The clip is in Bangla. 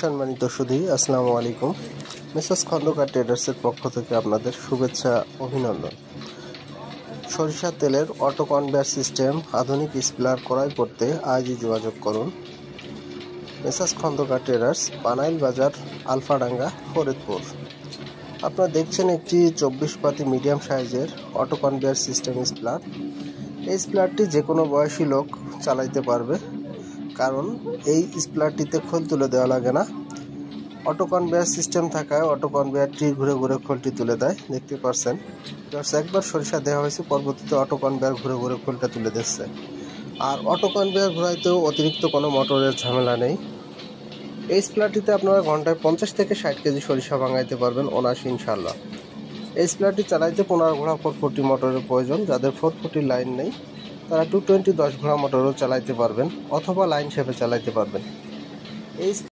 সম্মানিত সুধী, আসসালামু আলাইকুম। মেসার্স খন্দকার ট্রেডার্সের পক্ষ থেকে আপনাদের শুভেচ্ছা, অভিনন্দন। সরিষার তেলের অটো কনভেয়ার সিস্টেম আধুনিক স্প্লার ক্রয় করতে আজই যোগাযোগ করুন। মেসার্স খন্দকার ট্রেডার্স, পানাইল বাজার, আলফাডাঙ্গা, ফরিদপুর। আপনারা দেখছেন একটি 24 পাতি মিডিয়াম সাইজের অটো কনভেয়ার সিস্টেম স্প্লার। এই স্প্লারটি যে কোনো বয়সী লোক চালাইতে পারবে, কারণ এই স্প্লারটিতে খোল তুলে দেওয়া লাগে না। অটো কনভেয়ার সিস্টেম থাকায় অটো কনভেয়ারটি ঘুরে ঘুরে খোলটি তুলে দেয়। দেখতে পাচ্ছেন, একবার সরিষা দেওয়া হয়েছে, পরবর্তীতে অটো কনভেয়ার ঘুরে ঘুরে খোলটা তুলে দিচ্ছে। আর অটো কনভেয়ার ঘোরাইতেও অতিরিক্ত কোনো মোটরের ঝামেলা নেই। এই স্প্লারটিতে আপনারা ঘন্টায় 50 থেকে 60 কেজি সরিষা ভাঙাইতে পারবেন অনায়াসে ইনশাল্লাহ। এই স্প্লারটি চালাইতে 15 ঘোড়া 440 মোটরের প্রয়োজন। যাদের 440 লাইন নেই তারা 220 10 ঘোড়া মোটরও চালাইতে পারবেন, অথবা লাইন শেপে চালাইতে পারবেন। এই